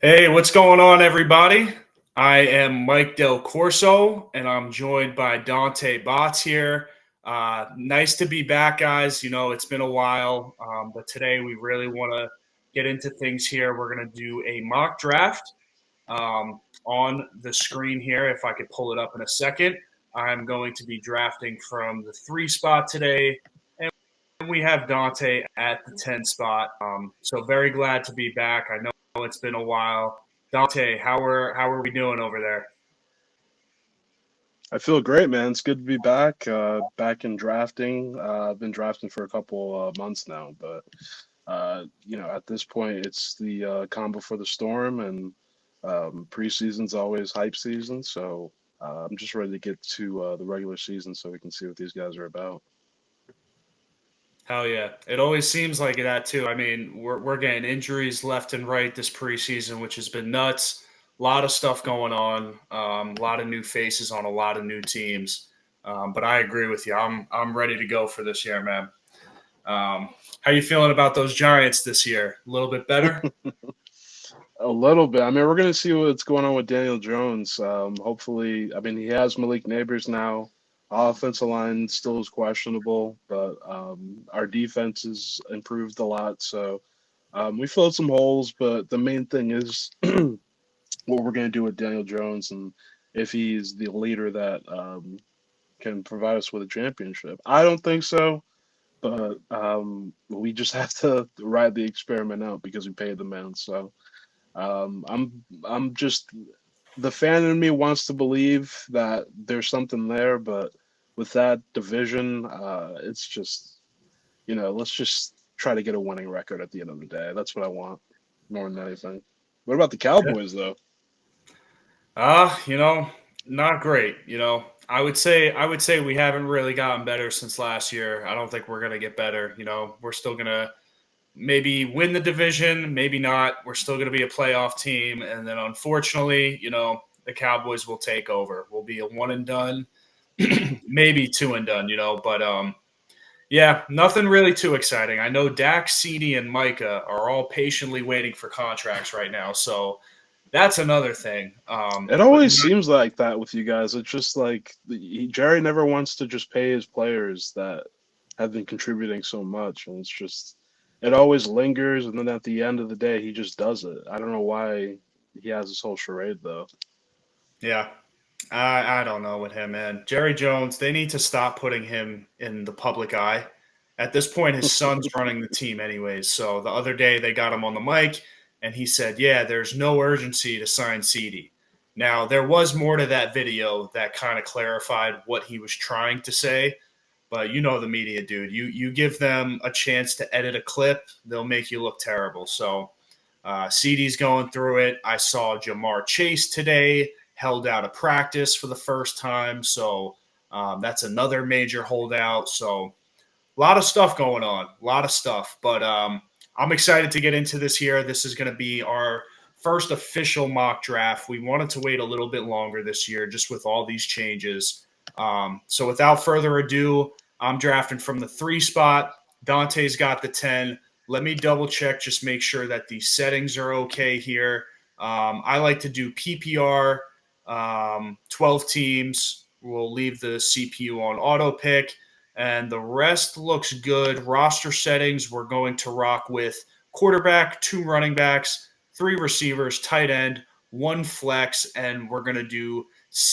Hey, what's going on, everybody? I am Mike Del Corso, and I'm joined by Dante Bots here. Nice to be back, guys. It's been a while, but today we really want to get into things here. We're going to do a mock draft on the screen here. If I could pull it up in a second, I'm going to be drafting from the 3 spot today, and we have Dante at the 10 spot. So very glad to be back. I know it's been a while. Dante, how are we doing over there? I feel great, man. It's good to be back. Back in drafting. I've been drafting for a couple months now, but at this point, it's the calm before the storm, and preseason's always hype season. So I'm just ready to get to the regular season so we can see what these guys are about. Hell yeah! It always seems like that too. I mean, we're getting injuries left and right this preseason, which has been nuts. A lot of stuff going on. A lot of new faces on a lot of new teams. But I agree with you. I'm ready to go for this year, man. How you feeling about those Giants this year? A little bit better? A little bit. I mean, we're gonna see what's going on with Daniel Jones. Hopefully, I mean, he has Malik Neighbors now. Offensive line still is questionable, but our defense has improved a lot. So we filled some holes, but the main thing is what we're gonna do with Daniel Jones and if he's the leader that can provide us with a championship. I don't think so, but we just have to ride the experiment out because we paid the man. So. I'm just the fan in me wants to believe that there's something there, but with that division, it's just let's just try to get a winning record at the end of the day. That's what I want more than anything. What about the Yeah. Cowboys though? Uh, you know, not great. I would say we haven't really gotten better since last year. I don't think we're gonna get better. We're still gonna maybe win the division, maybe not. We're still gonna be a playoff team, and then unfortunately, the Cowboys will take over. We'll be a one and done, maybe two and done. But yeah, nothing really too exciting. I know Dak, CD, and Micah are all patiently waiting for contracts right now, so that's another thing. It But always seems like that with you guys. It's just like Jerry never wants to just pay his players that have been contributing so much, and it's just it always lingers, and then at the end of the day, he just does it. I don't know why he has this whole charade though. yeah, I don't know with him, man. Jerry Jones, they need to stop putting him in the public eye. At this point, his son's running the team anyways. So the other day they got him on the mic and he said, "Yeah, there's no urgency to sign CD." Now, there was more to that video that kind of clarified what he was trying to say, but the media, dude. You give them a chance to edit a clip, they'll make you look terrible. So CD's going through it. I saw Jamar Chase today held out of practice for the first time. So that's another major holdout. So a lot of stuff going on, a lot of stuff. But I'm excited to get into this here. This is going to be our first official mock draft. We wanted to wait a little bit longer this year just with all these changes. So without further ado, I'm drafting from the 3 spot. Dante's got the 10. Let me double check, just make sure that the settings are okay here. I like to do PPR, 12 teams. We'll leave the CPU on auto pick, and the rest looks good. Roster settings, we're going to rock with quarterback, 2 running backs, 3 receivers, tight end, 1 flex, and we're going to do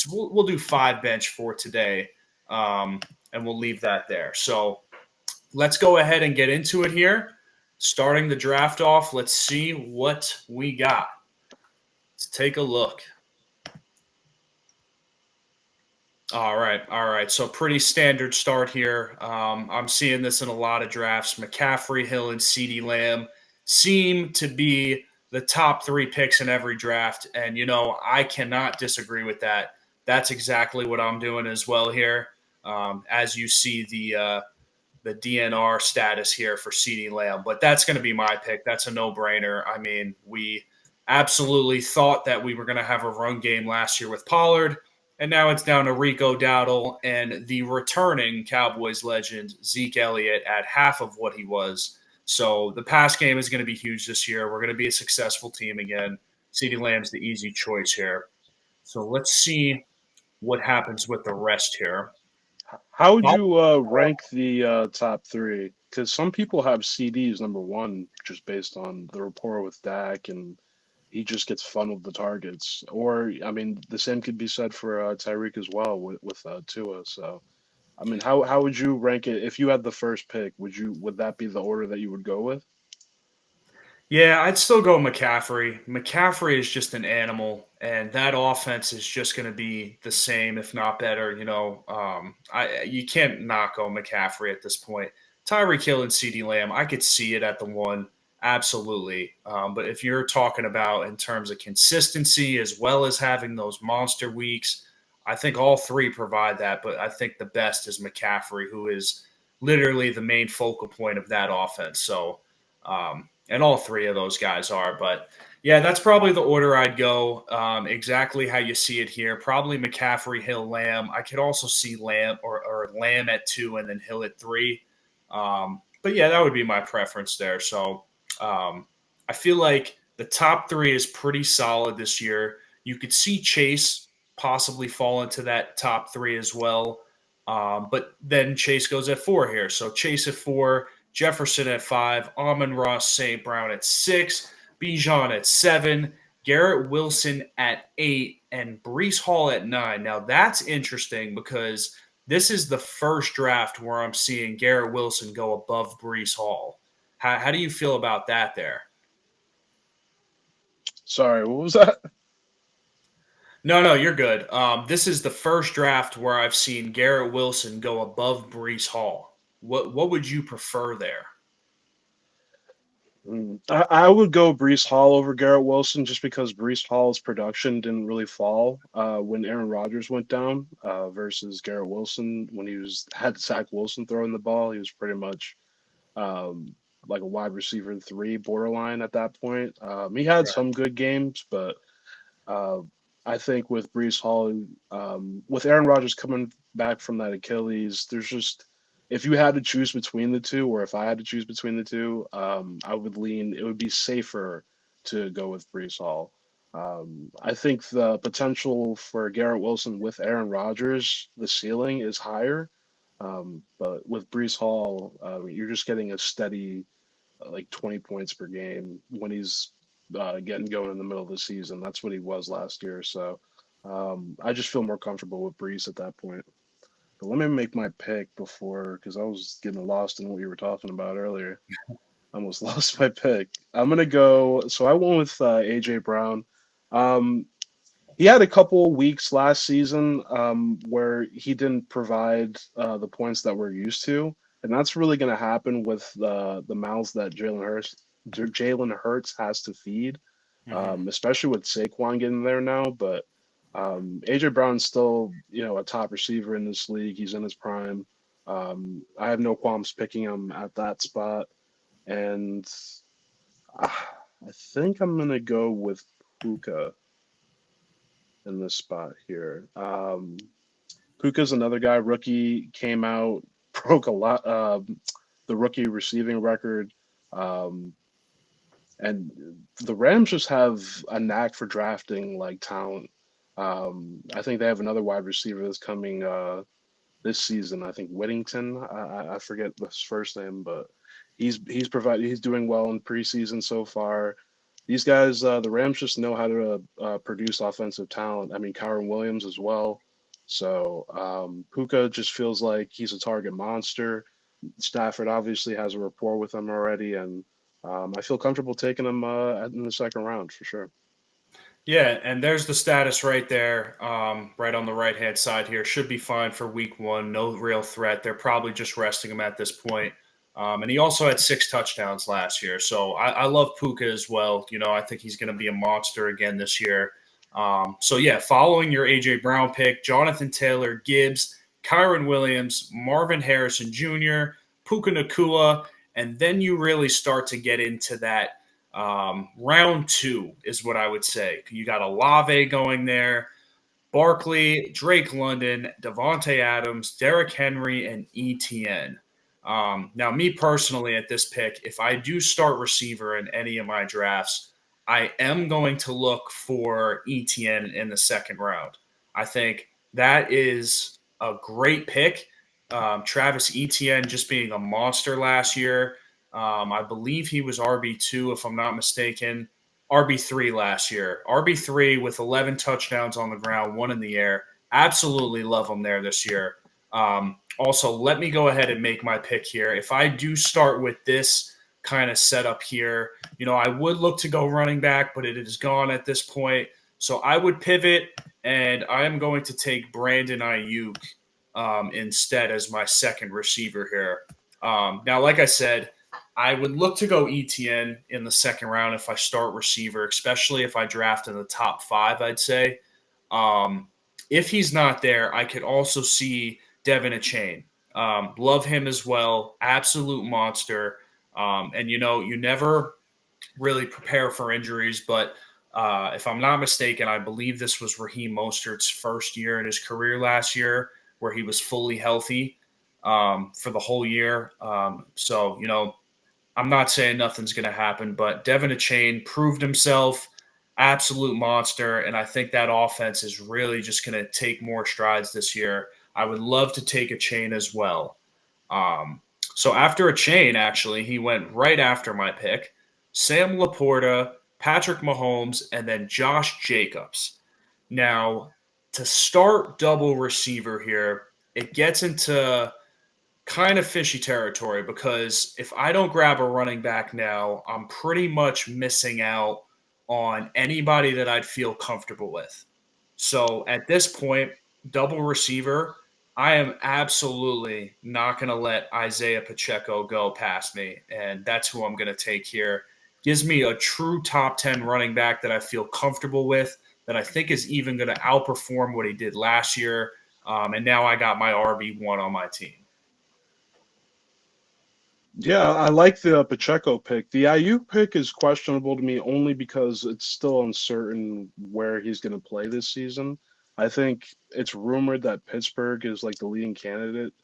we'll do 5 bench for today, and we'll leave that there. So let's go ahead and get into it here. Starting the draft off, let's see what we got. Let's take a look. All right, all right. So pretty standard start here. I'm seeing this in a lot of drafts. McCaffrey, Hill, and CeeDee Lamb seem to be the top 3 picks in every draft, and I cannot disagree with that. That's exactly what I'm doing as well here. As you see the DNR status here for CeeDee Lamb, but that's going to be my pick. That's a no-brainer. I mean, we absolutely thought that we were going to have a run game last year with Pollard, and now it's down to Rico Dowdle and the returning Cowboys legend Zeke Elliott at half of what he was. So the pass game is going to be huge this year. We're going to be a successful team again. CeeDee Lamb's the easy choice here. So let's see what happens with the rest here. How would you rank the top three? Because some people have CDs number one just based on the rapport with Dak and he just gets funneled the targets. Or, I mean, the same could be said for Tyreek as well with Tua. So, I mean, how would you rank it if you had the first pick? Would that be the order that you would go with? Yeah, I'd still go McCaffrey. McCaffrey is just an animal, and that offense is just going to be the same, if not better. You can't knock on McCaffrey at this point. Tyreek Hill and CeeDee Lamb, I could see it at the one, absolutely. But if you're talking about in terms of consistency as well as having those monster weeks, I think all three provide that. But I think the best is McCaffrey, who is literally the main focal point of that offense. So. And all three of those guys are. But yeah, that's probably the order I'd go. Exactly how you see it here. Probably McCaffrey, Hill, Lamb. I could also see Lamb or Lamb at 2 and then Hill at 3. But yeah, that would be my preference there. So I feel like the top 3 is pretty solid this year. You could see Chase possibly fall into that top 3 as well. But then Chase goes at 4 here. So Chase at 4, Jefferson at 5, Amon-Ra St. Brown at 6, Bijan at 7, Garrett Wilson at 8, and Breece Hall at 9. Now that's interesting because this is the first draft where I'm seeing Garrett Wilson go above Breece Hall. How do you feel about that there? Sorry, what was that? No, you're good. This is the first draft where I've seen Garrett Wilson go above Breece Hall. What would you prefer there? I would go Brees Hall over Garrett Wilson just because Brees Hall's production didn't really fall when Aaron Rodgers went down versus Garrett Wilson when had Zach Wilson throwing the ball. He was pretty much um, like a wide receiver 3 borderline at that point. He had Right. some good games, but uh, I think with Brees Hall, with Aaron Rodgers coming back from that Achilles, there's just if you had to choose between the two, or if I had to choose between the two, I would lean. It would be safer to go with Brees Hall. I think the potential for Garrett Wilson with Aaron Rodgers, the ceiling is higher. But with Brees Hall, you're just getting a steady like 20 points per game when he's getting going in the middle of the season. That's what he was last year. So I just feel more comfortable with Brees at that point. But let me make my pick before, because I was getting lost in what you were talking about earlier. I almost lost my pick. I'm gonna go. So I went with AJ Brown. Um, he had a couple weeks last season where he didn't provide the points that we're used to, and that's really going to happen with the mouths that Jalen Hurts has to feed, Mm-hmm. especially with Saquon getting there now. But AJ Brown's still, a top receiver in this league. He's in his prime. I have no qualms picking him at that spot, and I think I'm going to go with Puka in this spot here. Puka's another guy, rookie, came out, broke a lot, the rookie receiving record. Um, and the Rams just have a knack for drafting like talent. I think they have another wide receiver that's coming this season. I think Whittington. I forget his first name, but he's doing well in preseason so far. These guys, the Rams just know how to produce offensive talent. I mean, Kyron Williams as well. So Puka just feels like he's a target monster. Stafford obviously has a rapport with him already, and I feel comfortable taking him in the second round for sure. Yeah, and there's the status right there, right on the right hand side here. Should be fine for week 1. No real threat. They're probably just resting him at this point. And he also had 6 touchdowns last year. So I love Puka as well. I think he's going to be a monster again this year. So yeah, following your AJ Brown pick, Jonathan Taylor, Gibbs, Kyron Williams, Marvin Harrison Jr., Puka Nakua, and then you really start to get into that round 2 is what I would say. You got Olave going there, Barkley, Drake London, Devontae Adams, Derrick Henry, and ETN. Now, me personally at this pick, if I do start receiver in any of my drafts, I am going to look for ETN in the second round. I think that is a great pick. Travis Etienne just being a monster last year. I believe he was RB2, if I'm not mistaken. RB3 last year. RB3 with 11 touchdowns on the ground, one in the air. Absolutely love him there this year. Also, let me go ahead and make my pick here. If I do start with this kind of setup here, I would look to go running back, but it is gone at this point. So I would pivot, and I am going to take Brandon Ayuk instead as my second receiver here. Now, like I said, I would look to go ETN in the second round if I start receiver, especially if I draft in the top 5, I'd say. Um, if he's not there, I could also see Devin Achane. Love him as well. Absolute monster. And, you never really prepare for injuries, but if I'm not mistaken, I believe this was Raheem Mostert's first year in his career last year where he was fully healthy for the whole year. So, I'm not saying nothing's going to happen, but Devin Achane proved himself, absolute monster, and I think that offense is really just going to take more strides this year. I would love to take Achane as well. So after Achane, actually, he went right after my pick. Sam Laporta, Patrick Mahomes, and then Josh Jacobs. Now, to start double receiver here, it gets into kind of fishy territory because if I don't grab a running back now, I'm pretty much missing out on anybody that I'd feel comfortable with. So at this point, double receiver, I am absolutely not going to let Isaiah Pacheco go past me. And that's who I'm going to take here. Gives me a true top 10 running back that I feel comfortable with, that I think is even going to outperform what he did last year. And now I got my RB1 on my team. Yeah, I like the Pacheco pick. The Ayuk pick is questionable to me only because it's still uncertain where he's going to play this season. I think it's rumored that Pittsburgh is like the leading candidate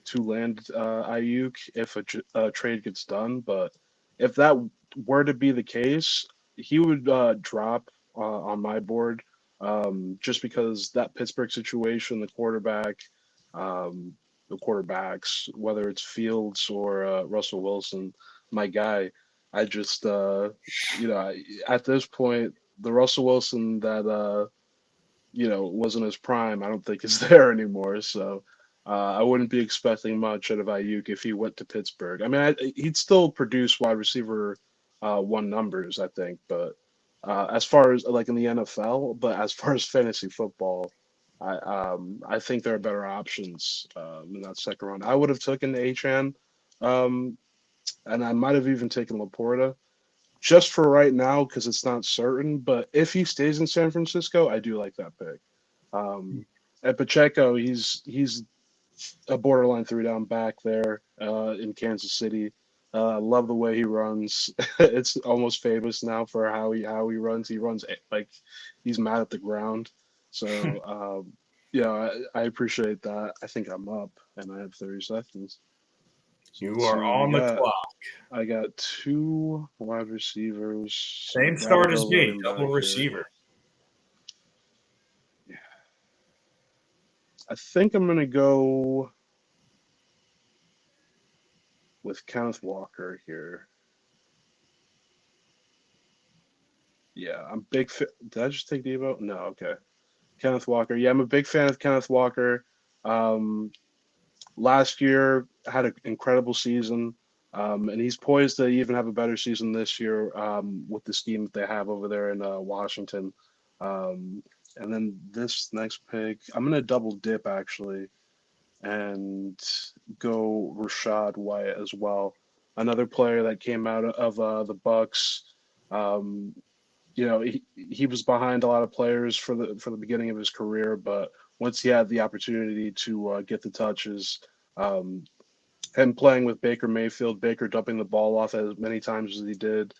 to land Ayuk if a trade gets done. But if that were to be the case, he would drop on my board just because that Pittsburgh situation, um, the quarterbacks, whether it's Fields or Russell Wilson, my guy. I just, at this point, the Russell Wilson that, wasn't his prime, I don't think is there anymore. So I wouldn't be expecting much out of Ayuk if he went to Pittsburgh. I mean, he'd still produce wide receiver one numbers, I think, but as far as like in the NFL, but as far as fantasy football, I think there are better options in that second round. I would have taken Achan, um, and I might have even taken Laporta just for right now because it's not certain. But if he stays in San Francisco, I do like that pick. Um, at Pacheco, he's a borderline three down back there in Kansas City. I love the way he runs. It's almost famous now for how he runs. He runs like he's mad at the ground. So yeah, I appreciate that. I think I'm up, and I have 30 seconds. So You let's are see what we on the got. clock. I got two wide receivers, so Same gotta start go as me, running double back here. receiver. Yeah, I think I'm gonna go with Kenneth Walker here. Yeah, I'm big. Did I just take Devo? No, okay. Kenneth Walker. Yeah, I'm a big fan of Kenneth Walker. Um, Last year had an incredible season, and he's poised to even have a better season this year with the scheme that they have over there in Washington. Um, and then this next pick, I'm gonna double dip actually and go Rashad White as well. Another player that came out of the Bucks. Um, he was behind a lot of players for the beginning of his career, but once he had the opportunity to get the touches, um, him playing with Baker Mayfield, Baker dumping the ball off as many times as he did,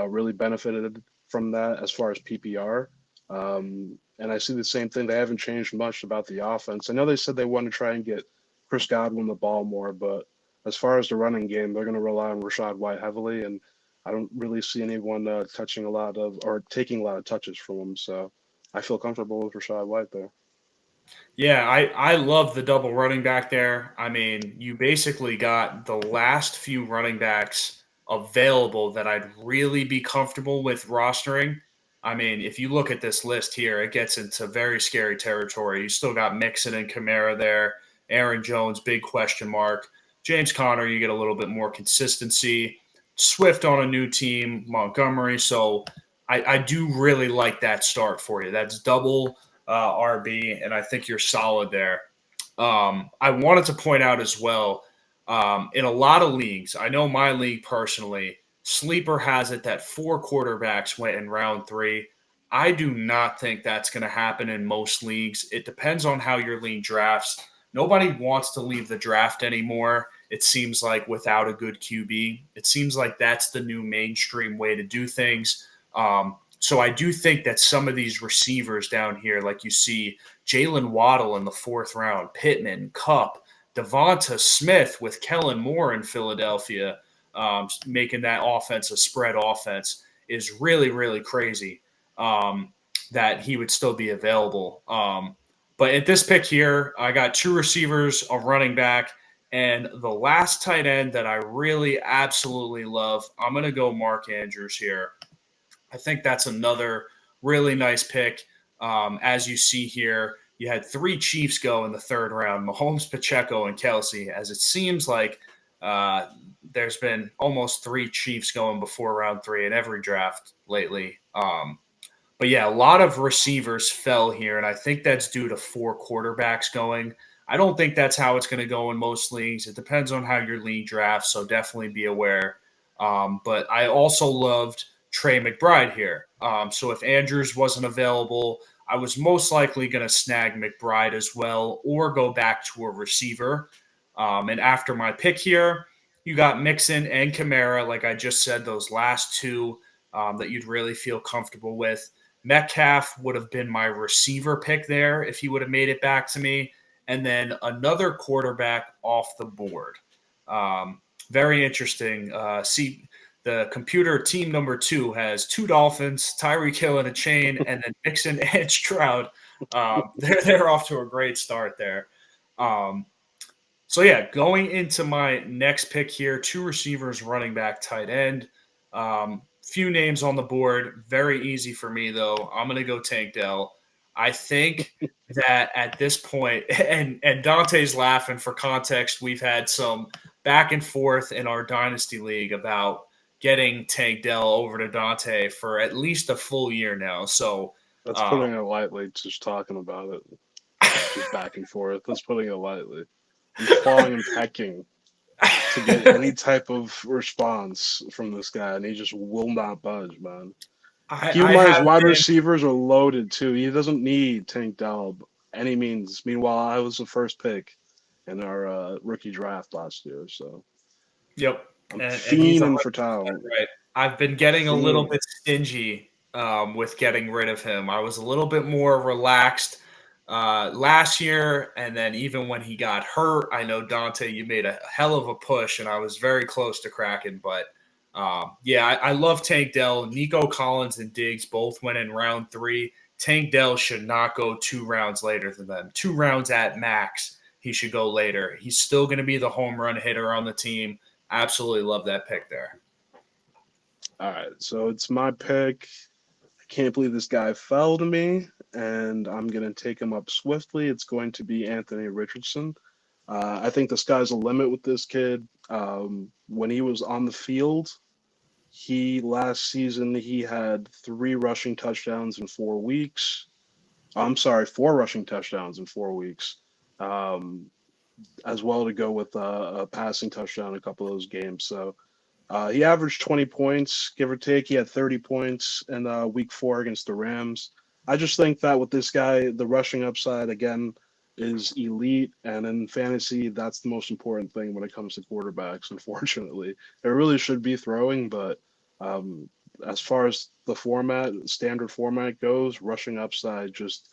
really benefited from that as far as PPR. And I see the same thing. They haven't changed much about the offense. I know they said they want to try and get Chris Godwin the ball more, but as far as the running game, they're going to rely on Rashad White heavily. And I don't really see anyone touching a lot of or taking a lot of touches from him. So I feel comfortable with Rashad White there. Yeah, I love the double running back there. I mean, you basically got the last few running backs available that I'd really be comfortable with rostering. I mean, if you look at this list here, it gets into very scary territory. You still got Mixon and Kamara there, Aaron Jones, big question mark. James Conner, you get a little bit more consistency. Swift on a new team, Montgomery. So I do really like that start for you. That's double RB, and I think you're solid there. I wanted to point out as well, in a lot of leagues, I know my league personally, Sleeper has it that 4 quarterbacks went in round 3. I do not think that's going to happen in most leagues. It depends on how your league drafts. Nobody wants to leave the draft anymore. It seems like without a good QB, it seems like that's the new mainstream way to do things. So I do think that some of these receivers down here, like you see Jalen Waddle in the 4th round, Pittman, Cup, Devonta Smith with Kellen Moore in Philadelphia, making that offense a spread offense is really, really crazy that he would still be available. But at this pick here, I got 2 receivers, a running back, and the last tight end that I really absolutely love. I'm going to go Mark Andrews here. I think that's another really nice pick. As you see here, you had 3 Chiefs go in the 3rd round: Mahomes, Pacheco, and Kelsey. As it seems like uh, there's been almost 3 Chiefs going before round 3 in every draft lately. But yeah, a lot of receivers fell here, and I think that's due to 4 quarterbacks going. I don't think that's how it's going to go in most leagues. It depends on how your league drafts, so definitely be aware. But I also loved Trey McBride here. So if Andrews wasn't available, I was most likely going to snag McBride as well or go back to a receiver. And after my pick here, you got Mixon and Kamara, like I just said, those last 2 that you'd really feel comfortable with. Metcalf would have been my receiver pick there if he would have made it back to me. And then another quarterback off the board. Very interesting. See, the computer team number 2 has 2 Dolphins, Tyreek Hill in a chain, and then Mixon and Stroud. They're off to a great start there. Um, so yeah, going into my next pick here, 2 receivers, running back, tight end. Few names on the board. Very easy for me though. I'm gonna go Tank Dell. I think that at this point, and Dante's laughing for context. We've had some back and forth in our dynasty league about getting Tank Dell over to Dante for at least a full year now. So That's um, putting it lightly. Just talking about it, just back and forth. That's putting it lightly. I'm clawing and pecking to get any type of response from this guy, and he just will not budge, man. Keep in I mind, his have wide been. receivers are loaded too. He doesn't need Tank Dell by any means. Meanwhile, I was the first pick in our rookie draft last year, so Yep, I'm and he's fiending 100% for talent. right. I've been getting a little Fiending. bit stingy with getting rid of him. I was a little bit more relaxed last year, and then even when he got hurt, I know Dante, you made a hell of a push, and I was very close to cracking. But yeah, I love Tank Dell. Nico Collins and Diggs both went in round 3. Tank Dell should not go 2 rounds later than them. 2 rounds at max. He should go later. He's still going to be the home run hitter on the team. Absolutely love that pick there. All right, so it's my pick. I can't believe this guy fell to me, and I'm gonna take him up swiftly. It's going to be Anthony Richardson. I think the sky's the limit with this kid. When he was on the field, he last season he had 3 rushing touchdowns in 4 weeks. I'm sorry, 4 rushing touchdowns in 4 weeks, um, as well to go with a passing touchdown in a couple of those games. So he averaged 20 points, give or take. He had 30 points in week 4 against the Rams. I just think that with this guy, the rushing upside, again, is elite. And in fantasy, that's the most important thing when it comes to quarterbacks, unfortunately. It really should be throwing, but um, as far as the standard format goes, rushing upside just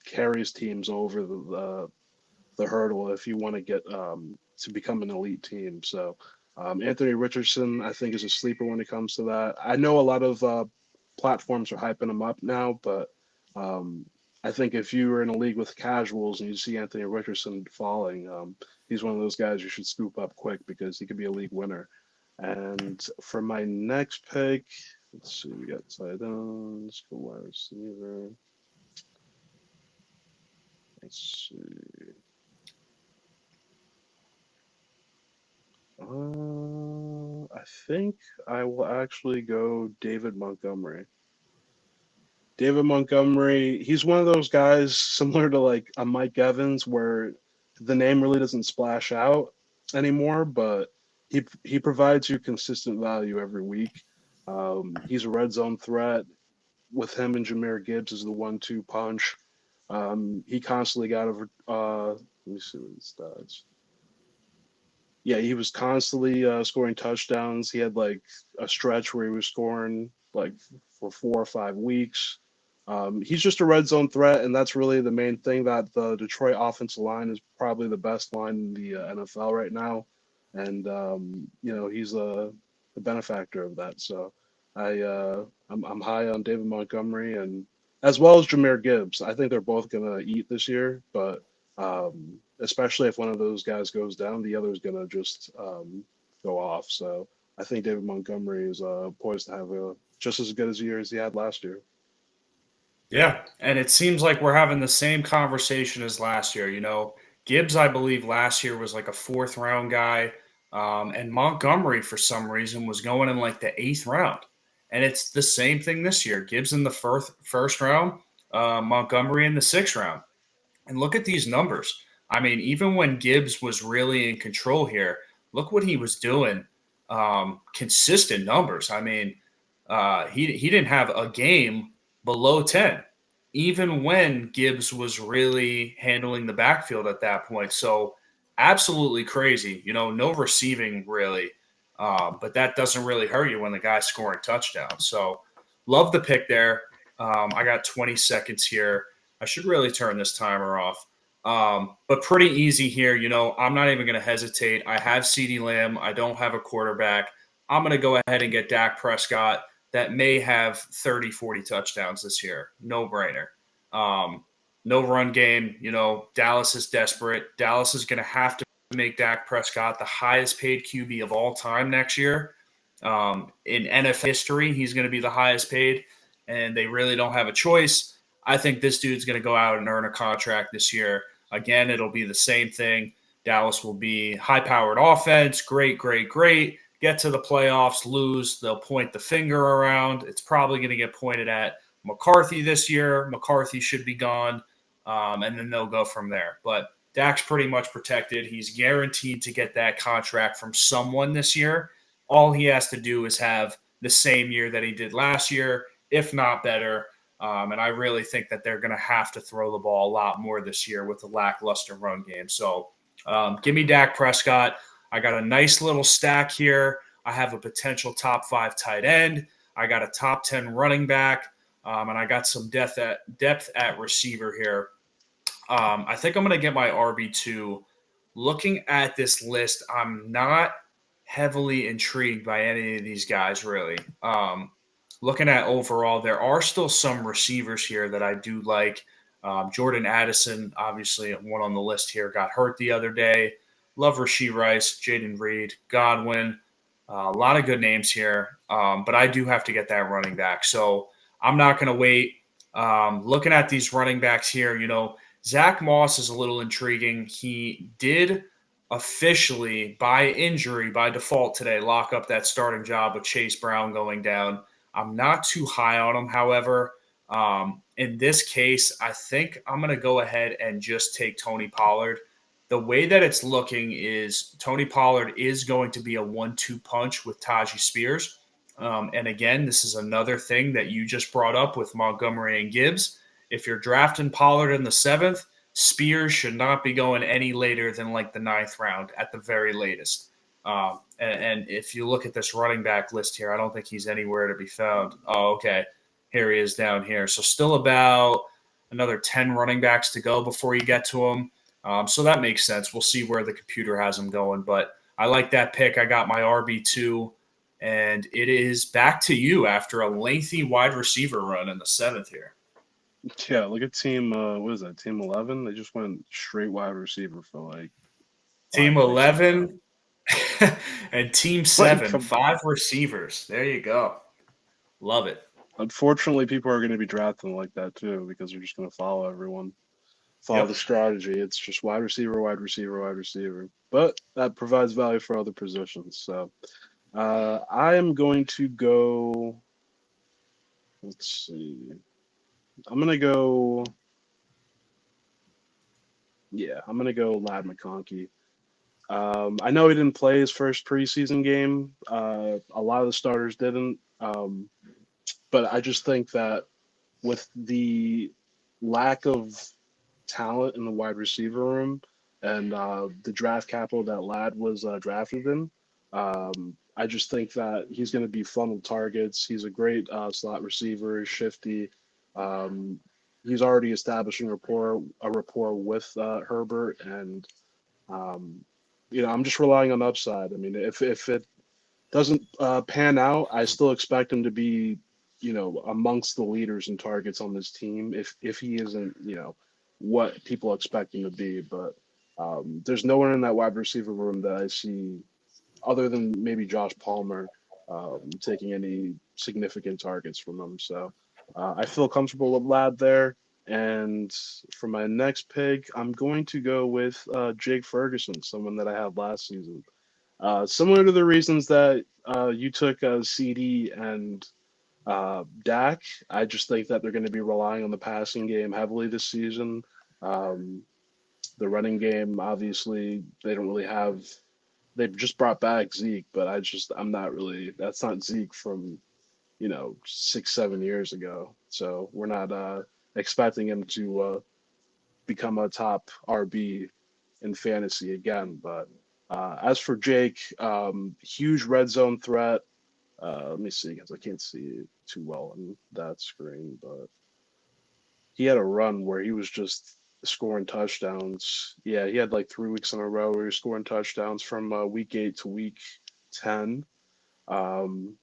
carries teams over the hurdle if you want to get to become an elite team. So Anthony Richardson, I think, is a sleeper when it comes to that. I know a lot of platforms are hyping him up now, but um, I think if you were in a league with casuals and you see Anthony Richardson falling, he's one of those guys you should scoop up quick because he could be a league winner. And for my next pick, let's see, we got tight ends, go wide receiver. Let's see. I think I will actually go David Montgomery. David Montgomery, he's one of those guys similar to like a Mike Evans where the name really doesn't splash out anymore, but he provides you consistent value every week. He's a red zone threat. With him and Jameer Gibbs as the 1-2 punch. He constantly got over. Let me see what his stats. Yeah, he was constantly scoring touchdowns. He had like a stretch where he was scoring like for 4 or 5 weeks. He's just a red zone threat, and that's really the main thing. That the Detroit offensive line is probably the best line in the NFL right now, and he's the benefactor of that. So I'm high on David Montgomery and as well as Jameer Gibbs. I think they're both gonna eat this year, but especially if one of those guys goes down, the other is going to just go off. So I think David Montgomery is poised to have just as good as a year as he had last year. Yeah, and it seems like we're having the same conversation as last year. Gibbs, I believe, last year was like a fourth round guy, and Montgomery, for some reason, was going in like the eighth round. And it's the same thing this year. Gibbs in the first round, Montgomery in the sixth round. And look at these numbers. I mean, even when Gibbs was really in control here, look what he was doing. Consistent numbers. I mean, he didn't have a game below 10, even when Gibbs was really handling the backfield at that point. So absolutely crazy. No receiving really, but that doesn't really hurt you when the guy's scoring touchdowns. So love the pick there. I got 20 seconds here. I should really turn this timer off. But pretty easy here. I'm not even going to hesitate. I have CeeDee Lamb. I don't have a quarterback. I'm going to go ahead and get Dak Prescott that may have 30, 40 touchdowns this year. No brainer. No run game. Dallas is desperate. Dallas is going to have to make Dak Prescott the highest paid QB of all time next year. In NFL history, he's going to be the highest paid, and they really don't have a choice. I think this dude's going to go out and earn a contract this year. Again, it'll be the same thing. Dallas will be high-powered offense, great, great, great. Get to the playoffs, lose, they'll point the finger around. It's probably going to get pointed at McCarthy this year. McCarthy should be gone, and then they'll go from there. But Dak's pretty much protected. He's guaranteed to get that contract from someone this year. All he has to do is have the same year that he did last year, if not better. And I really think that they're going to have to throw the ball a lot more this year with the lackluster run game. So give me Dak Prescott. I got a nice little stack here. I have a potential top 5 tight end. I got a top 10 running back. And I got some depth at receiver here. I think I'm going to get my RB2. Looking at this list, I'm not heavily intrigued by any of these guys, really. Looking at overall, there are still some receivers here that I do like. Jordan Addison, obviously one on the list here, got hurt the other day. Love Rashee Rice, Jaden Reed, Godwin. A lot of good names here, but I do have to get that running back. So I'm not going to wait. Looking at these running backs here, Zach Moss is a little intriguing. He did officially, by injury, by default today, lock up that starting job with Chase Brown going down. I'm not too high on him, however. In this case, I think I'm going to go ahead and just take Tony Pollard. The way that it's looking is Tony Pollard is going to be a 1-2 punch with Tajee Spears. And again, this is another thing that you just brought up with Montgomery and Gibbs. If you're drafting Pollard in the 7th, Spears should not be going any later than like the 9th round at the very latest. And if you look at this running back list here, I don't think he's anywhere to be found. Oh, okay. Here he is down here. So still about another 10 running backs to go before you get to him. So that makes sense. We'll see where the computer has him going. But I like that pick. I got my RB2, and it is back to you after a lengthy wide receiver run in the 7th here. Yeah, look at team. What is that? Team 11. They just went straight wide receiver for like Team 5 picks in a row. 11 and Team Like, 7, come on. 5 receivers. There you go. Love it. Unfortunately, people are going to be drafting like that too because they're just going to follow everyone, follow the Yep. strategy. It's just wide receiver, wide receiver, wide receiver. But that provides value for other positions. So I am going to go. Let's see. I'm going to go. Yeah, I'm going to go Lad McConkey. I know he didn't play his first preseason game. A lot of the starters didn't. But I just think that with the lack of talent in the wide receiver room and the draft capital that Ladd was drafted in, I just think that he's going to be funneled targets. He's a great slot receiver, shifty. Um, he's already establishing a rapport with Herbert, and um, I'm just relying on upside. I mean, if it doesn't pan out, I still expect him to be, amongst the leaders and targets on this team. If he isn't, what people expect him to be. But there's no one in that wide receiver room that I see, other than maybe Josh Palmer, taking any significant targets from him. So I feel comfortable with Lad there. And for my next pick, I'm going to go with Jake Ferguson, someone that I had last season. Similar to the reasons that you took CD and Dak, I just think that they're going to be relying on the passing game heavily this season. Um, the running game, obviously, they don't really have. They've just brought back Zeke, but I'm not really. That's not Zeke from 6, 7 years ago. So we're not expecting him to become a top RB in fantasy again. But as for Jake, huge red zone threat. Let me see because I can't see it too well on that screen, but he had a run where he was just scoring touchdowns. Yeah, he had like 3 weeks in a row where he was scoring touchdowns from week 8 to week 10. Um,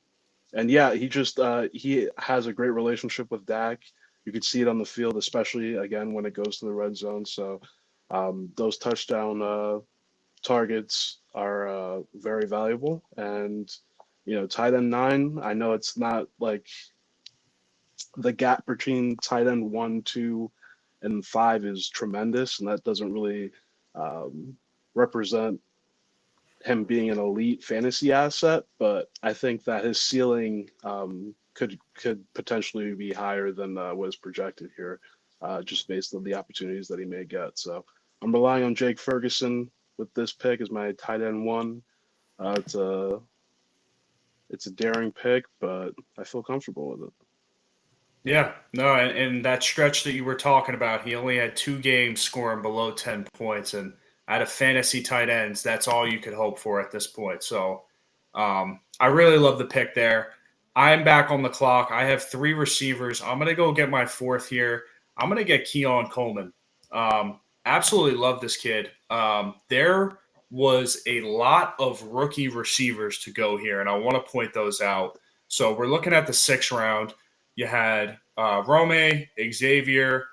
and yeah, he has a great relationship with Dak. You could see it on the field, especially again when it goes to the red zone. So those touchdown targets are very valuable. And tight end 9. I know it's not like the gap between tight end 1, 2, and 5 is tremendous, and that doesn't really represent him being an elite fantasy asset, but I think that his ceiling could potentially be higher than what is projected here, just based on the opportunities that he may get. So I'm relying on Jake Ferguson with this pick as my tight end 1. Uh, it's a it's a daring pick, but I feel comfortable with it. Yeah, no, and that stretch that you were talking about, he only had 2 games scoring below 10 points. And out of fantasy tight ends, that's all you could hope for at this point. So I really love the pick there. I'm back on the clock. I have 3 receivers. I'm going to go get my 4th here. I'm going to get Keon Coleman. Absolutely love this kid. There was a lot of rookie receivers to go here, and I want to point those out. So we're looking at the 6th round. You had Rome, Xavier.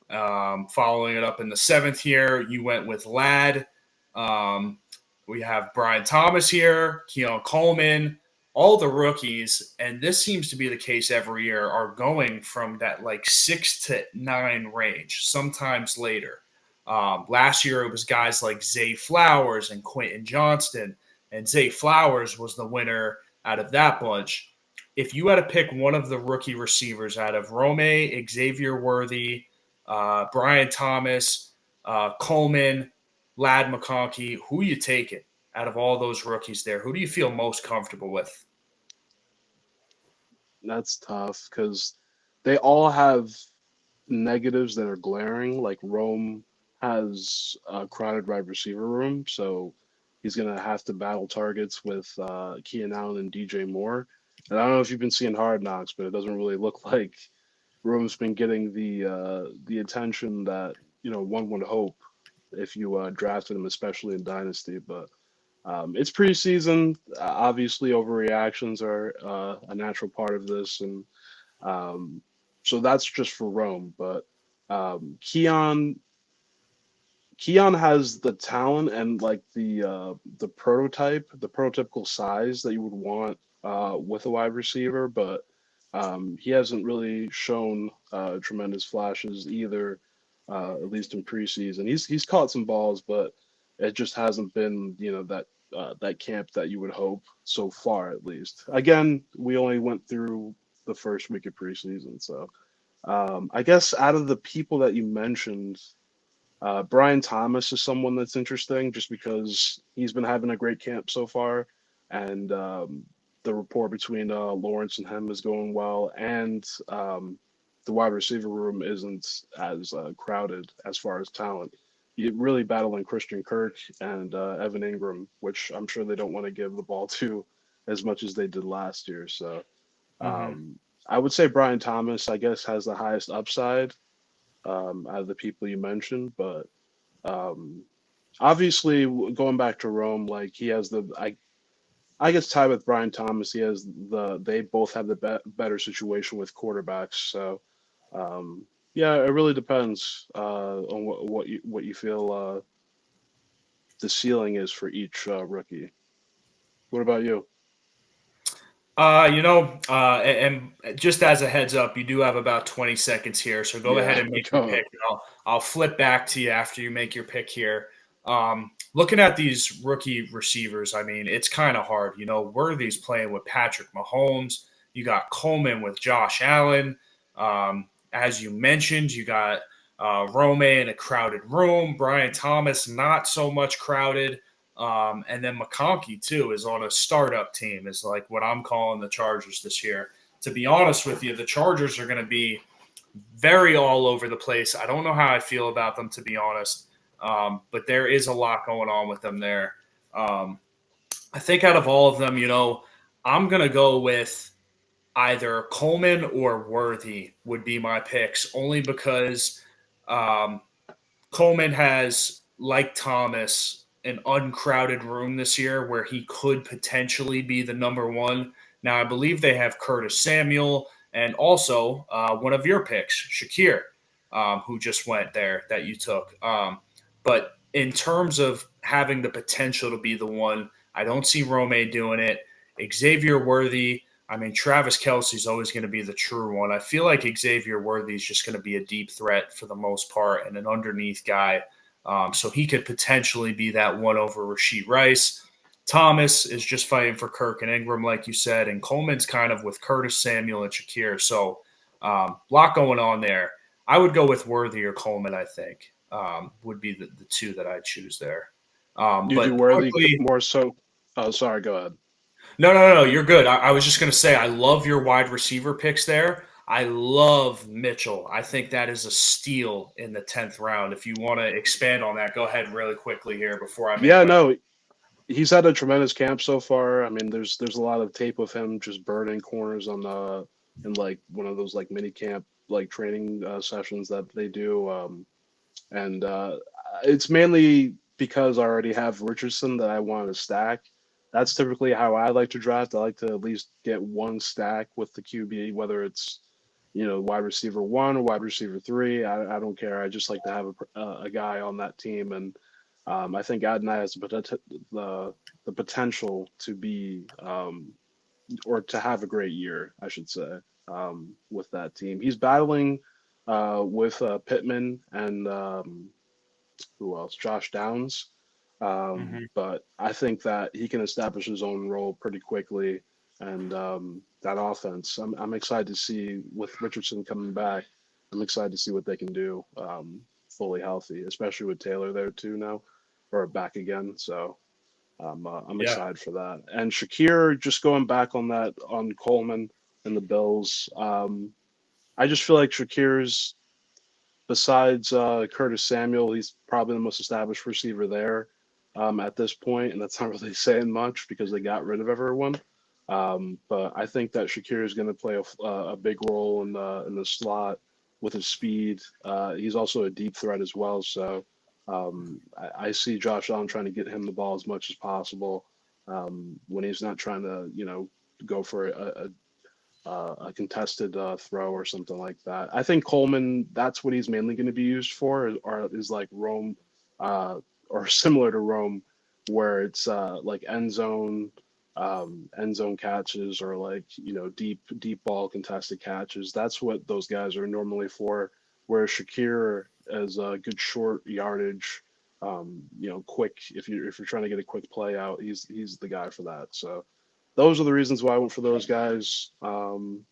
Following it up in the 7th here, you went with Ladd. Um, we have Brian Thomas here, Keon Coleman, all the rookies, and this seems to be the case every year, are going from that like 6 to 9 range, sometimes later. Last year, it was guys like Zay Flowers and Quentin Johnston, and Zay Flowers was the winner out of that bunch. If you had to pick one of the rookie receivers out of Rome, Xavier Worthy, Brian Thomas, Coleman, Lad McConkey, who you taking out of all those rookies there? Who do you feel most comfortable with? That's tough because they all have negatives that are glaring. Like Rome has a crowded wide receiver room, so he's gonna have to battle targets with Keenan Allen and DJ Moore. And I don't know if you've been seeing Hard Knocks, but it doesn't really look like Rome's been getting the attention that one would hope if you drafted him, especially in Dynasty. But It's preseason. Obviously, overreactions are a natural part of this, and um, so that's just for Rome. But Keon has the talent and like the prototypical size that you would want with a wide receiver, but he hasn't really shown tremendous flashes either, at least in preseason. He's caught some balls, but it just hasn't been, that camp that you would hope so far, at least. Again, we only went through the first week of preseason, so I guess out of the people that you mentioned. Brian Thomas is someone that's interesting just because he's been having a great camp so far, and the rapport between Lawrence and him is going well, and the wide receiver room isn't as crowded as far as talent. You're really battling Christian Kirk and Evan Ingram, which I'm sure they don't want to give the ball to as much as they did last year. So Hmm. I would say Brian Thomas, I guess, has the highest upside out of the people you mentioned, but um, obviously, going back to Rome, like he has I guess tied with Brian Thomas, they both have the better situation with quarterbacks. So, yeah, it really depends on what you feel the ceiling is for each rookie. What about you? And just as a heads up, you do have about 20 seconds here, so go ahead Yeah, and make your go. pick. And I'll flip back to you after you make your pick here. Looking at these rookie receivers, I mean, it's kind of hard. Worthy's playing with Patrick Mahomes. You got Coleman with Josh Allen. As you mentioned, you got Rome in a crowded room. Brian Thomas, not so much crowded. And then McConkey too is on a startup team, is like what I'm calling the Chargers this year. To be honest with you, the Chargers are going to be very all over the place. I don't know how I feel about them, to be honest, but there is a lot going on with them there. Um, I think out of all of them, I'm going to go with either Coleman or Worthy would be my picks, only because um, Coleman has, like Thomas, an uncrowded room this year where he could potentially be the number one. Now, I believe they have Curtis Samuel and also one of your picks, Shakir, who just went there that you took. But in terms of having the potential to be the one, I don't see Rome doing it. Xavier Worthy, I mean, Travis Kelsey's always going to be the true one. I feel like Xavier Worthy is just going to be a deep threat for the most part and an underneath guy. So he could potentially be that one over Rashid Rice. Thomas is just fighting for Kirk and Ingram, like you said, and Coleman's kind of with Curtis Samuel and Shakir. So a lot going on there. I would go with Worthy or Coleman, I think, would be the two that I'd choose there. You do But Worthy quickly, more so. Oh, sorry. Go ahead. no, you're good. I was just going to say, I love your wide receiver picks there. I love Mitchell. I think that is a steal in the 10th round. If you want to expand on that, go ahead really quickly here before I make Yeah, my. no, he's had a tremendous camp so far. I mean, there's a lot of tape of him just burning corners on in like one of those like mini camp like training sessions that they do. And it's mainly because I already have Richardson that I want to stack. That's typically how I like to draft. I like to at least get one stack with the QB, whether it's wide receiver one or wide receiver three. I don't care. I just like to have a guy on that team, and I think Adonai has the potential to be or to have a great year, I should say, with that team. He's battling with Pittman and who else? Josh Downs. Mhm. But I think that he can establish his own role pretty quickly, and that offense. I'm excited to see with Richardson coming back. I'm excited to see what they can do fully healthy, especially with Taylor there too now, or back again. So I'm Yeah. excited for that. And Shakir, just going back on that on Coleman and the Bills. I just feel like Shakir's besides Curtis Samuel, he's probably the most established receiver there at this point, and that's not really saying much because they got rid of everyone. But I think that Shakir is going to play a big role in the slot with his speed. He's also a deep threat as well, so I see Josh Allen trying to get him the ball as much as possible when he's not trying to, go for a contested throw or something like that. I think Coleman, that's what he's mainly going to be used for, or is like Rome, uh, or similar to Rome, where it's like end zone catches or like deep ball contested catches. That's what those guys are normally for. Whereas Shakir is a good short yardage, quick. If you're trying to get a quick play out, he's the guy for that. So those are the reasons why I went for those guys. And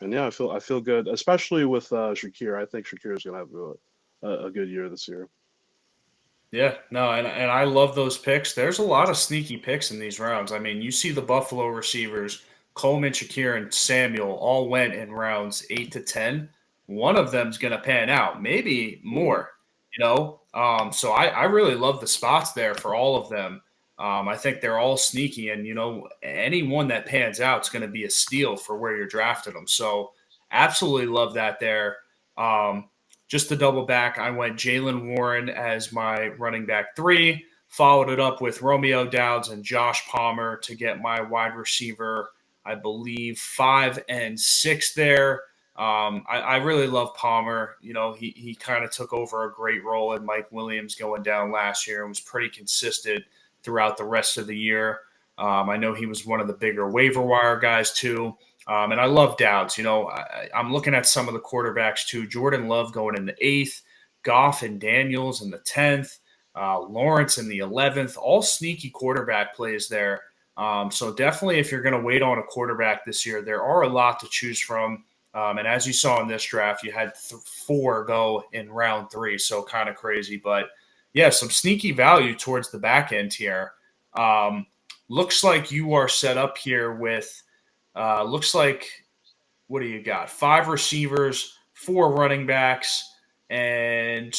yeah, I feel good, especially with Shakir. I think Shakir is going to have a good year this year. Yeah, no, and I love those picks. There's a lot of sneaky picks in these rounds. I mean, you see the Buffalo receivers, Coleman, Shakir, and Samuel all went in rounds 8 to 10. One of them's going to pan out, maybe Mhm. more. So I really love the spots there for all of them. I think they're all sneaky, and any one that pans out is going to be a steal for where you're drafting them. So absolutely love that there. Um, just to double back, I went Jalen Warren as my running back 3, followed it up with Romeo Dowds and Josh Palmer to get my wide receiver, I believe, 5 and 6 there. I really love Palmer. He kind of took over a great role in Mike Williams going down last year and was pretty consistent throughout the rest of the year. I know he was one of the bigger waiver wire guys too. And I love Dowds. I'm looking at some of the quarterbacks too. Jordan Love going in the 8th, Goff and Daniels in the 10th, Lawrence in the 11th. All sneaky quarterback plays there. So definitely, if you're going to wait on a quarterback this year, there are a lot to choose from. And as you saw in this draft, you had 4 go in round 3, so kind of crazy. But yeah, some sneaky value towards the back end here. Um, Looks like you are set up here with. Looks like what do you got? 5 receivers, 4 running backs, and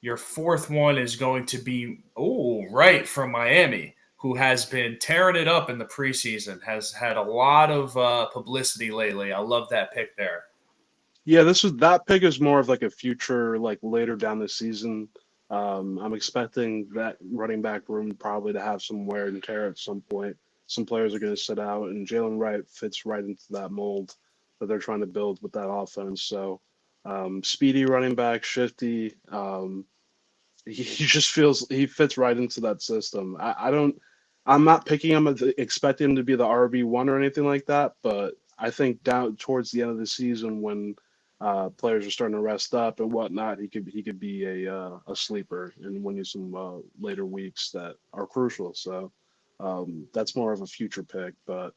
your fourth one is going to be right from Miami, who has been tearing it up in the preseason. Has had a lot of publicity lately. I love that pick there. Yeah, that pick is more of like a future, like later down the season. I'm expecting that running back room probably to have some wear and tear at some point. Some players are going to sit out, and Jalen Wright fits right into that mold that they're trying to build with that offense. So, speedy running back, shifty. He just feels he fits right into that system. I'm not picking him expecting him to be the RB1 or anything like that, but I think down towards the end of the season when players are starting to rest up and whatnot, he could be a sleeper and win you some later weeks that are crucial. So that's more of a future pick. But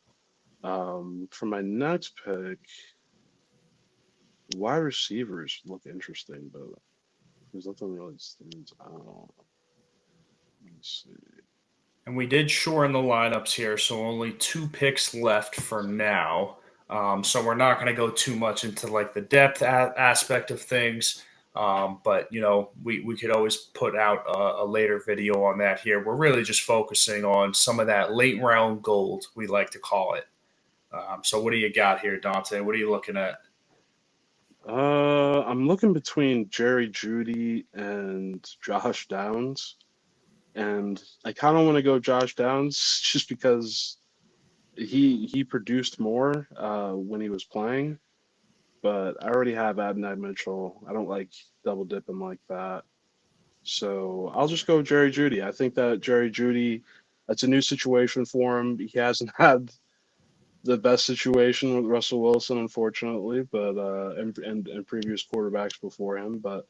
for my next pick, wide receivers look interesting, but there's nothing really stands out. Let me see. And we did shorten the lineups here, so only 2 picks left for now. So we're not going to go too much into like the depth aspect of things. But we could always put out a later video on that here. We're really just focusing on some of that late round gold, we like to call it. So what do you got here, Dante? What are you looking at? I'm looking between Jerry Judy and Josh Downs, and I kind of want to go Josh Downs just because he produced more when he was playing, but I already have Adonai Mitchell. I don't like double dipping like that, so I'll just go Jerry Judy. I think that Jerry Judy, that's a new situation for him. He hasn't had the best situation with Russell Wilson, unfortunately, but and previous quarterbacks before him. But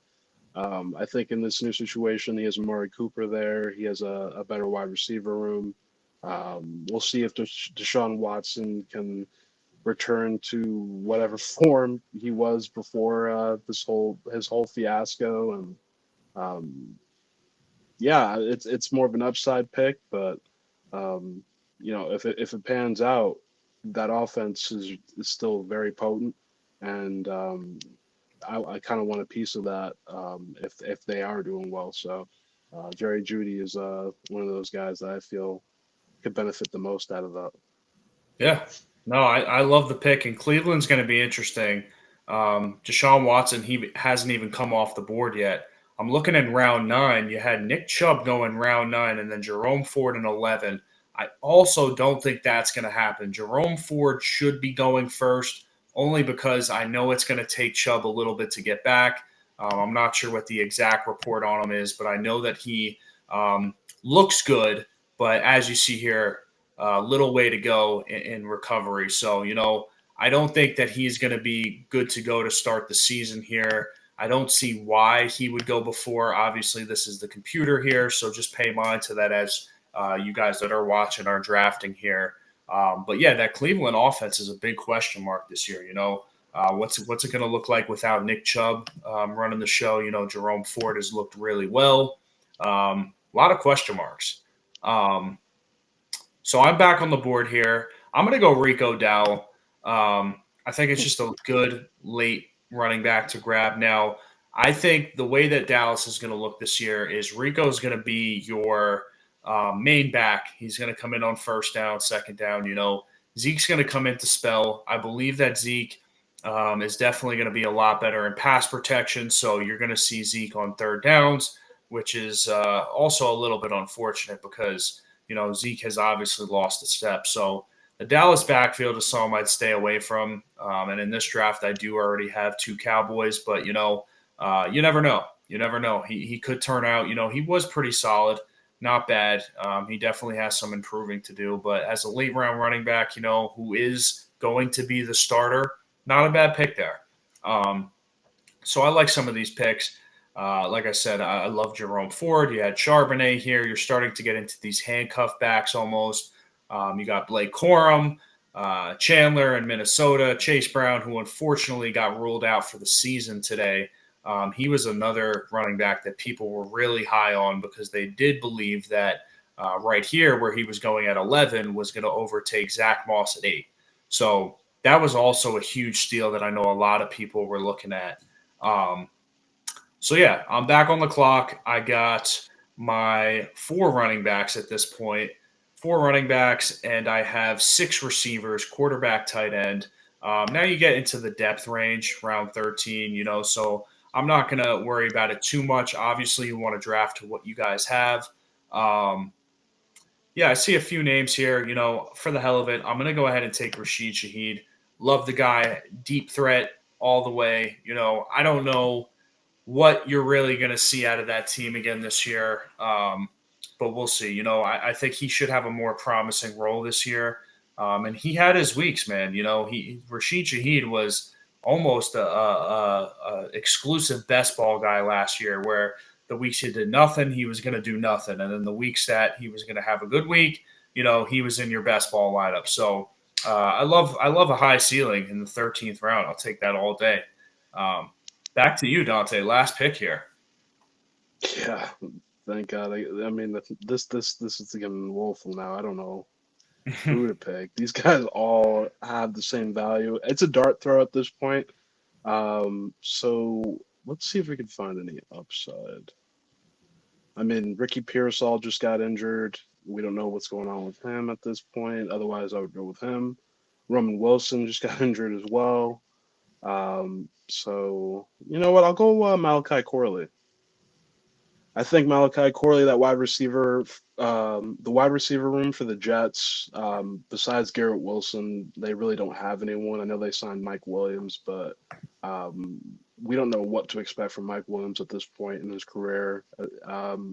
I think in this new situation, he has Amari Cooper there. He has a better wide receiver room. We'll see if Deshaun Watson can return to whatever form he was before his whole fiasco. And um, yeah, it's more of an upside pick, but um, if it pans out, that offense is still very potent, and I kind of want a piece of that if they are doing well. So Jerry Judy is one of those guys that I feel could benefit the most out of that. Yeah. No, I love the pick, and Cleveland's going to be interesting. Deshaun Watson, he hasn't even come off the board yet. I'm looking in round 9. You had Nick Chubb going round 9 and then Jerome Ford in 11. I also don't think that's going to happen. Jerome Ford should be going first only because I know it's going to take Chubb a little bit to get back. I'm not sure what the exact report on him is, but I know that he looks good. But as you see here, little way to go in recovery. So, I don't think that he's going to be good to go to start the season here. I don't see why he would go before. Obviously, this is the computer here, so just pay mind to that as you guys that are watching are drafting here. But yeah, that Cleveland offense is a big question mark this year. What's it going to look like without Nick Chubb running the show? Jerome Ford has looked really well. A lot of question marks. Um, so I'm back on the board here. I'm going to go Rico Dowell. I think it's just a good late running back to grab. Now, I think the way that Dallas is going to look this year is Rico is going to be your main back. He's going to come in on first down, second down. Zeke's going to come in to spell. I believe that Zeke is definitely going to be a lot better in pass protection. So you're going to see Zeke on third downs, which is also a little bit unfortunate because Zeke has obviously lost a step. So the Dallas backfield is something I'd stay away from. And in this draft, I do already have 2 Cowboys, but you never know. You never know. He could turn out. He was pretty solid, not bad. He definitely has some improving to do. But as a late round running back, who is going to be the starter, not a bad pick there. So I like some of these picks. Like I said, I love Jerome Ford. You had Charbonnet here. You're starting to get into these handcuff backs almost. You got Blake Corum, Chandler in Minnesota, Chase Brown, who unfortunately got ruled out for the season today. He was another running back that people were really high on because they did believe that right here, where he was going at 11, was going to overtake Zach Moss at 8. So that was also a huge steal that I know a lot of people were looking at. Um, so yeah, I'm back on the clock. I got my 4 running backs at this point, 4 running backs, and I have 6 receivers, quarterback, tight end. Now you get into the depth range, round 13, so I'm not going to worry about it too much. Obviously, you want to draft to what you guys have. Um, yeah, I see a few names here. For the hell of it, I'm going to go ahead and take Rashid Shaheed. Love the guy, deep threat all the way. I don't know what you're really going to see out of that team again this year. But we'll see. I think he should have a more promising role this year. And he had his weeks, man. Rashid Shaheed was almost a exclusive best ball guy last year, where the weeks he did nothing, he was going to do nothing, and then the weeks that he was going to have a good week, he was in your best ball lineup. So I love a high ceiling in the 13th round. I'll take that all day. Um, Back to you, Dante. Last pick here. Yeah, thank God. I mean, this is getting woeful now. I don't know who to pick. These guys all have the same value. It's a dart throw at this point. So let's see if we can find any upside. I mean, Ricky Pearsall just got injured. We don't know what's going on with him at this point. Otherwise, I would go with him. Roman Wilson just got injured as well. So you know what? I'll go Malachi Corley. I think Malachi Corley, that wide receiver, the wide receiver room for the Jets, besides Garrett Wilson, they really don't have anyone. I know they signed Mike Williams, but um, we don't know what to expect from Mike Williams at this point in his career,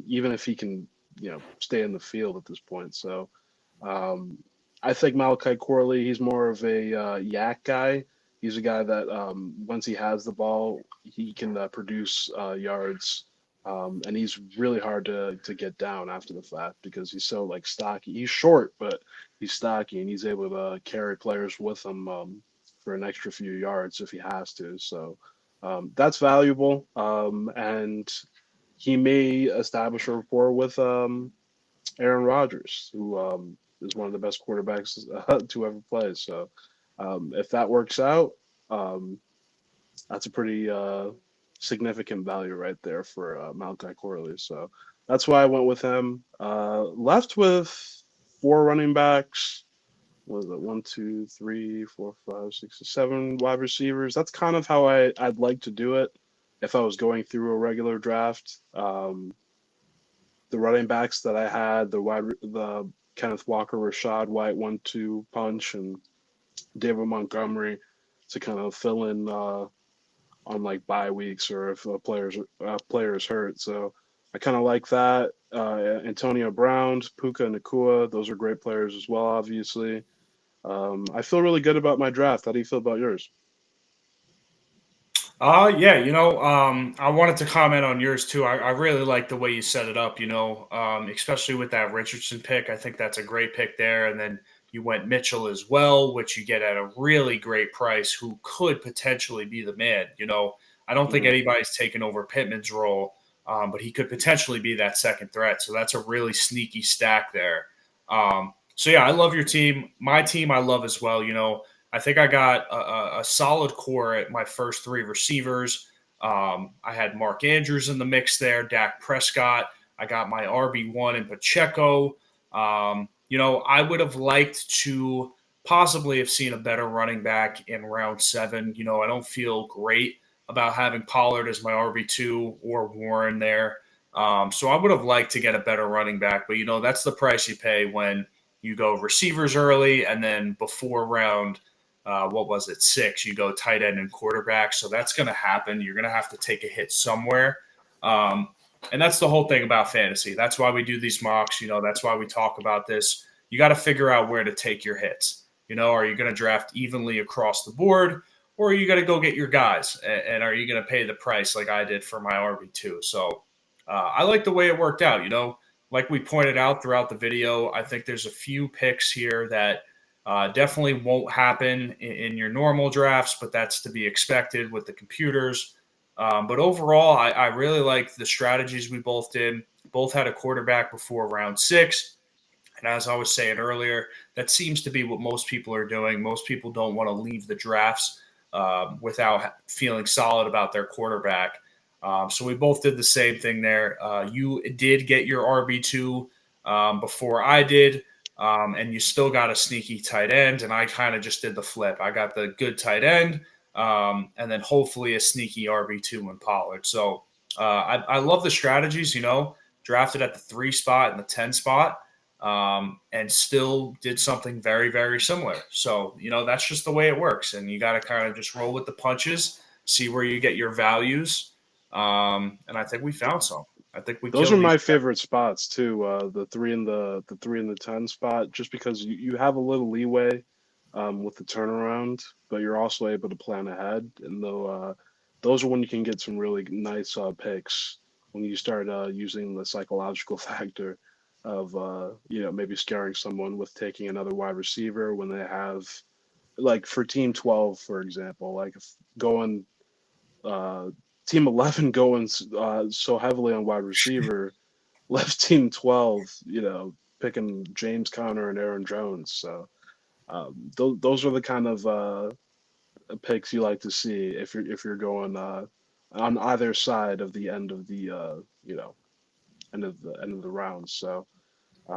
even if he can, stay in the field at this point. So um, I think Malachi Corley, he's more of a yak guy. He's a guy that once he has the ball, he can produce yards, and he's really hard to get down after the fact because he's so like stocky. He's short, but he's stocky, and he's able to carry players with him for an extra few yards if he has to. So that's valuable, and he may establish a rapport with Aaron Rodgers, who is one of the best quarterbacks to ever play. So if that works out, um, that's a pretty significant value right there for Malachi Corley. So that's why I went with him. Left with 4 running backs. What was it? 1, 2, 3, 4, 5, 6, 7 wide receivers. That's kind of how I'd like to do it. if I was going through a regular draft. The running backs that I had, the Kenneth Walker, Rashad White 1-2 punch, and David Montgomery to kind of fill in on like bye weeks or if a player's hurt. So I kind of like that. Antonio Brown, Puka Nakua, those are great players as well. Obviously, I feel really good about my draft. How do you feel about yours? Yeah, I wanted to comment on yours too. I really like the way you set it up, especially with that Richardson pick. I think that's a great pick there. And then you went Mitchell as well, which you get at a really great price, who could potentially be the man. I don't think Hmm. anybody's taken over Pittman's role, but he could potentially be that second threat. So that's a really sneaky stack there. So yeah, I love your team. My team I love as well. I think I got a solid core at my first three receivers. I had Mark Andrews in the mix there, Dak Prescott. I got my RB1 in Pacheco. I would have liked to possibly have seen a better running back in round 7. I don't feel great about having Pollard as my RB2 or Warren there. So I would have liked to get a better running back, but that's the price you pay when you go receivers early and then before round what was it, 6, you go tight end and quarterback. So that's going to happen. You're going to have to take a hit somewhere. Um, and that's the whole thing about fantasy. That's why we do these mocks. That's why we talk about this. You got to figure out where to take your hits. Are you going to draft evenly across the board, or are you going to go get your guys? And are you going to pay the price like I did for my RB2? So I like the way it worked out. Like we pointed out throughout the video, I think there's a few picks here that definitely won't happen in your normal drafts, but that's to be expected with the computers. But overall, I really like the strategies we both did. Both had a quarterback before round 6. And as I was saying earlier, that seems to be what most people are doing. Most people don't want to leave the drafts without feeling solid about their quarterback. So we both did the same thing there. You did get your RB2 before I did, and you still got a sneaky tight end. And I kind of just did the flip. I got the good tight end, and then hopefully a sneaky RB2 in Pollard. So I love the strategies, drafted at the 3 spot and the 10 spot, and still did something very, very similar. So, that's just the way it works. And you got to kind of just roll with the punches, see where you get your values. And I think we found some. I think we Those are killed these. my favorite spots too. The 3 and the 10 spot, just because you have a little leeway with the turnaround, but you're also able to plan ahead. And though those are when you can get some really nice picks when you start using the psychological factor of maybe scaring someone with taking another wide receiver when they have, like, for Team 12, for example, like if going uh, Team 11 going so heavily on wide receiver left Team 12, picking James Conner and Aaron Jones. So those are the kind of picks you like to see if you're going on either side of the end of the end of the round. So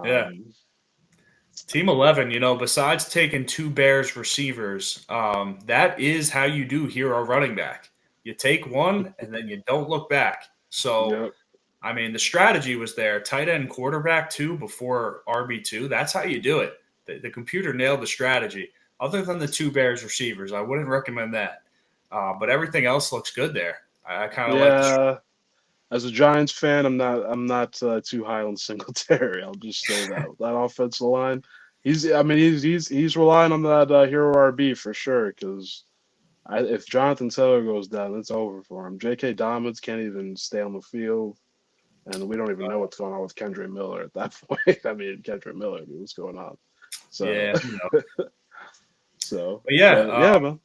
Yeah. um, Team 11, besides taking 2 Bears receivers, that is how you do hero running back. You take one and then you don't look back. So, yeah, I mean, the strategy was there. Tight end quarterback 2 before RB2. That's how you do it. The computer nailed the strategy. Other than the 2 Bears receivers, I wouldn't recommend that. But everything else looks good there. I kind of like the. yeah. As a Giants fan, I'm not too high on Singletary. I'll just say that offensive line. He's relying on that hero RB for sure. Because if Jonathan Taylor goes down, it's over for him. J.K. Dobbins can't even stay on the field, and we don't even know what's going on with Kendra Miller at that point. Kendra Miller, what's going on? So, Yeah. But yeah, but yeah, man.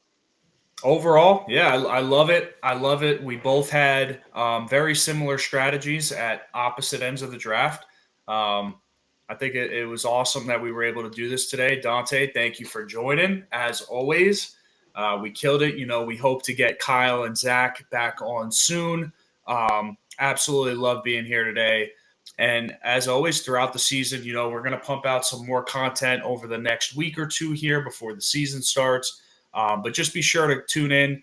overall, yeah, I love it. I love it. We both had very similar strategies at opposite ends of the draft. Um, I think it was awesome that we were able to do this today. Dante, thank you for joining. As always, we killed it. We hope to get Kyle and Zach back on soon. Absolutely love being here today. And as always, throughout the season, we're going to pump out some more content over the next week or two here before the season starts. But just be sure to tune in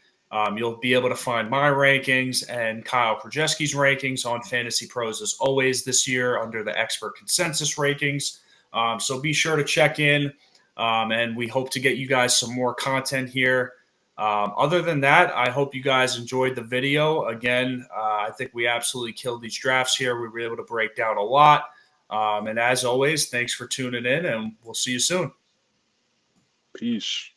You'll be able to find my rankings and Kyle Krajewski's rankings on Fantasy Pros as always this year under the expert consensus rankings. So be sure to check in, and we hope to get you guys some more content here. Other than that, I hope you guys enjoyed the video. Again, I think we absolutely killed these drafts here. We were able to break down a lot. And as always, thanks for tuning in, and we'll see you soon. Peace.